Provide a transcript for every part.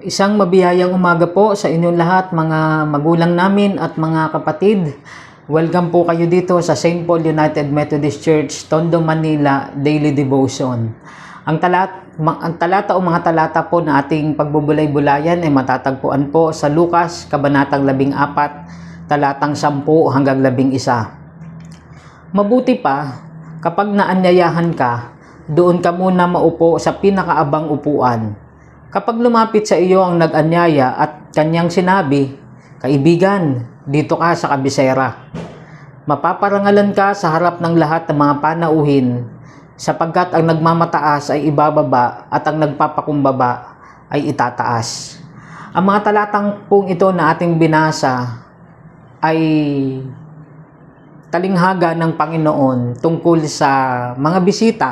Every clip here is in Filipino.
Isang mabiyayang umaga po sa inyong lahat, mga magulang namin at mga kapatid. Welcome po kayo dito sa St. Paul United Methodist Church, Tondo, Manila, Daily Devotion. Ang talata o mga talata po na ating pagbubulay-bulayan ay matatagpuan po sa Lucas, Kabanatang 14, talatang 10 hanggang 11. Mabuti pa, kapag naanyayahan ka, doon ka muna maupo sa pinakaabang upuan. Kapag lumapit sa iyo ang nag-anyaya at kanyang sinabi, "Kaibigan, dito ka sa kabisera." Mapaparangalan ka sa harap ng lahat ng mga panauhin, sapagkat ang nagmamataas ay ibababa at ang nagpapakumbaba ay itataas. Ang mga talatang pong ito na ating binasa ay talinghaga ng Panginoon tungkol sa mga bisita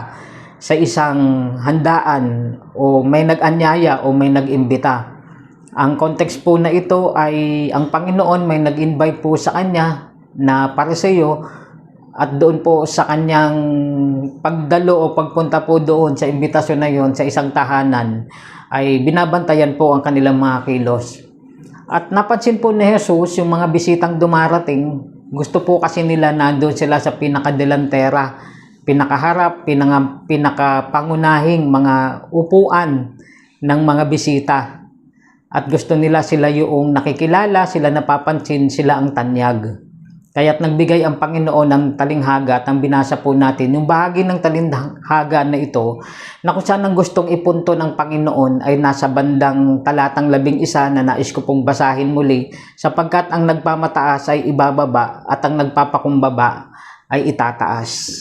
sa isang handaan o may nag-anyaya o may nag-imbita. Ang context po na ito ay ang Panginoon may nag-invite po sa kanya na pariseo at doon po sa kanyang pagdalo o pagpunta po doon sa imbitasyon na yon sa isang tahanan ay binabantayan po ang kanilang mga kilos. At napansin po ni Jesus yung mga bisitang dumarating, gusto po kasi nila na doon sila sa pinakadelantera, pinakaharap, pinakapangunahing mga upuan ng mga bisita. At gusto nila sila yung nakikilala, sila napapansin, sila ang tanyag. Kaya't nagbigay ang Panginoon ng talinghaga at ang binasa po natin, yung bahagi ng talinghaga na ito, na kung saan ang gustong ipunto ng Panginoon ay nasa bandang talatang 11 na nais ko pong basahin muli, sapagkat ang nagpamataas ay ibababa at ang nagpapakumbaba ay itataas.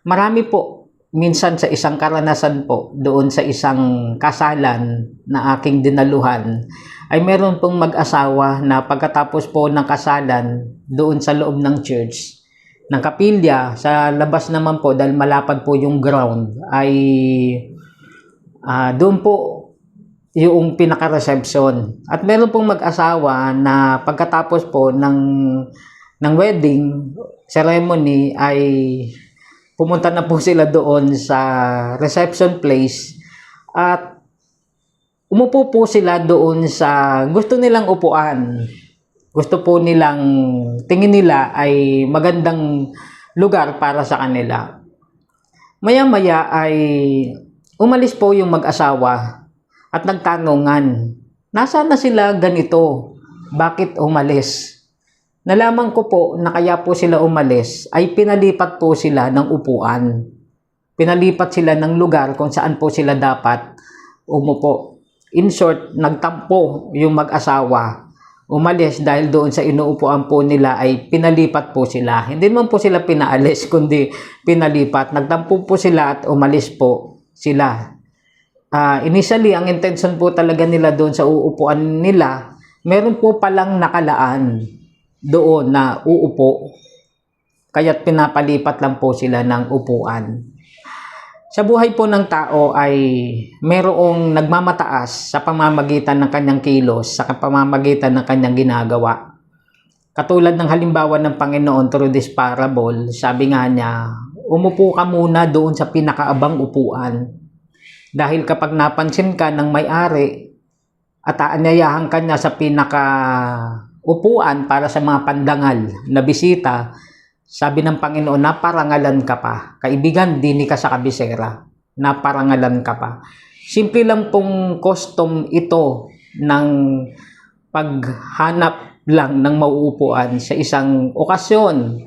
Marami po, minsan sa isang karanasan po, doon sa isang kasalan na aking dinaluhan, ay meron pong mag-asawa na pagkatapos po ng kasalan, doon sa loob ng church, ng kapilya, sa labas naman po, dahil malapad po yung ground, ay doon po yung pinaka-reception. At meron pong mag-asawa na pagkatapos po ng wedding ceremony ay pumunta na po sila doon sa reception place at umupo po sila doon sa gusto nilang upuan. Gusto po nilang, tingin nila ay magandang lugar para sa kanila. Maya-maya ay umalis po yung mag-asawa at nagtanungan, nasaan na sila ganito? Bakit umalis? Nalaman ko po na kaya po sila umalis ay pinalipat po sila ng upuan. Pinalipat sila ng lugar kung saan po sila dapat umupo. In short, nagtampo yung mag-asawa. Umalis dahil doon sa inuupuan po nila ay pinalipat po sila. Hindi naman po sila pinaalis kundi pinalipat. Nagtampo po sila at umalis po sila. Initially, ang intention po talaga nila doon sa uupuan nila, meron po palang nakalaan doon na uupo, kaya't pinapalipat lang po sila ng upuan. Sa buhay po ng tao ay merong nagmamataas sa pamamagitan ng kanyang kilos, sa pamamagitan ng kanyang ginagawa. Katulad ng halimbawa ng Panginoon through this parable, sabi nga niya, umupo ka muna doon sa pinakaabang upuan. Dahil kapag napansin ka ng may-ari at aanyayahan ka niya sa upuan para sa mga pandangal na bisita, sabi ng Panginoon, naparangalan ka pa. Kaibigan, dini ka sa kabisera. Naparangalan ka pa. Simple lang pong custom ito ng paghanap lang ng mauupuan sa isang okasyon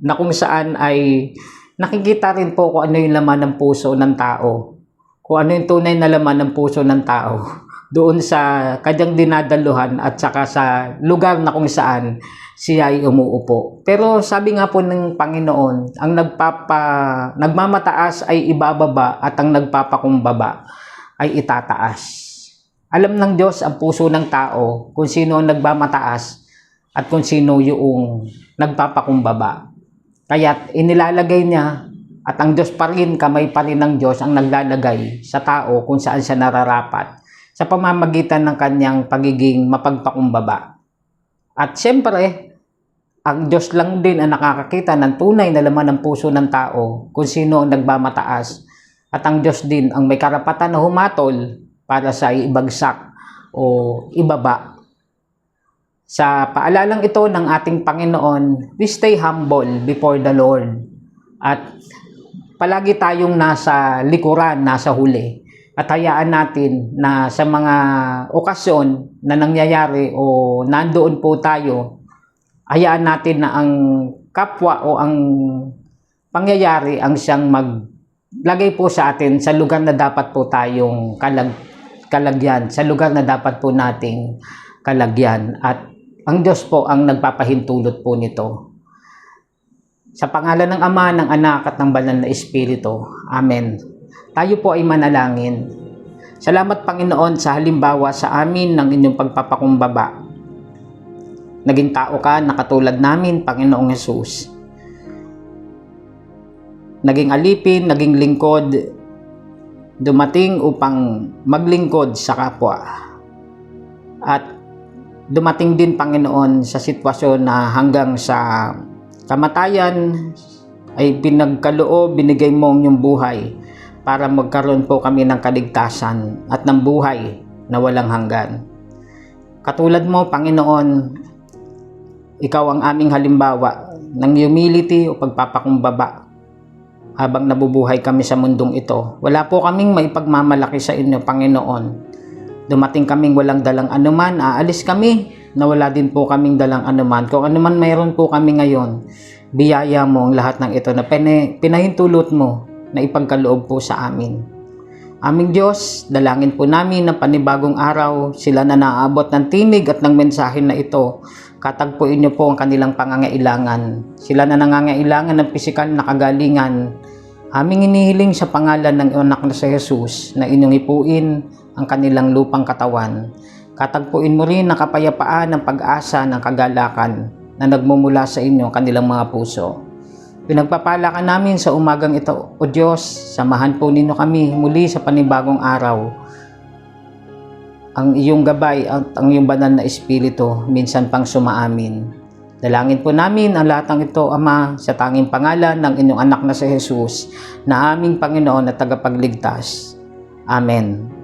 na kung saan ay nakikita rin po kung ano yung laman ng puso ng tao. Kung ano yung tunay na laman ng puso ng tao doon sa kanyang dinadaluhan at saka sa lugar na kung saan siya ay umuupo. Pero sabi nga po ng Panginoon, ang nagmamataas ay ibababa at ang nagpapakumbaba ay itataas. Alam ng Diyos ang puso ng tao kung sino ang nagmamataas at kung sino yung nagpapakumbaba. Kaya't inilalagay niya at ang Diyos pa rin, kamay pa rin ng Diyos ang naglalagay sa tao kung saan siya nararapat sa pamamagitan ng kanyang pagiging mapagpakumbaba. At siyempre, ang Diyos lang din ang nakakakita ng tunay na laman ng puso ng tao kung sino ang nagmamataas. At ang Diyos din ang may karapatan na humatol para sa ibagsak o ibaba. Sa paalalang ito ng ating Panginoon, we stay humble before the Lord. At palagi tayong nasa likuran, nasa huli. At hayaan natin na sa mga okasyon na nangyayari o nandoon po tayo, hayaan natin na ang kapwa o ang pangyayari ang siyang maglagay po sa atin sa lugar na dapat po tayong kalagyan, sa lugar na dapat po nating kalagyan. At ang Diyos po ang nagpapahintulot po nito. Sa pangalan ng Ama, ng Anak at ng Banal na Espiritu. Amen. Tayo po ay manalangin. Salamat Panginoon sa halimbawa sa amin ng inyong pagpapakumbaba. Naging tao ka na katulad namin, Panginoong Hesus. Naging alipin, naging lingkod, dumating upang maglingkod sa kapwa. At dumating din, Panginoon, sa sitwasyon na hanggang sa kamatayan ay pinagkaloob, binigay mo ang iyong buhay para magkaroon po kami ng kaligtasan at ng buhay na walang hanggan. Katulad mo, Panginoon, ikaw ang aming halimbawa ng humility o pagpapakumbaba habang nabubuhay kami sa mundong ito. Wala po kaming maipagmamalaki sa inyo, Panginoon. Dumating kaming walang dalang anuman, aalis kami na wala din po kaming dalang anuman. Kung anuman mayroon po kami ngayon, biyaya mo ang lahat ng ito na pinahintulot mo na ipagkaloob po sa amin. Aming Diyos, dalangin po namin na panibagong araw, sila na naaabot ng tinig at ng mensahe na ito, katagpuin niyo po ang kanilang pangangailangan. Sila na nangangailangan ng pisikal na kagalingan. Aming inihiling sa pangalan ng anak na si Jesus na inyong ipuin ang kanilang lupang katawan. Katagpuin mo rin ang kapayapaan, ng pag-asa, ng kagalakan na nagmumula sa inyo kanilang mga puso. Pinagpapala ka namin sa umagang ito, O Diyos, samahan po ninyo kami muli sa panibagong araw. Ang iyong gabay at ang iyong banal na Espiritu minsan pang sumaamin. Dalangin po namin ang lahat ng ito, Ama, sa tanging pangalan ng inyong anak na si Jesus, na aming Panginoon at tagapagligtas. Amen.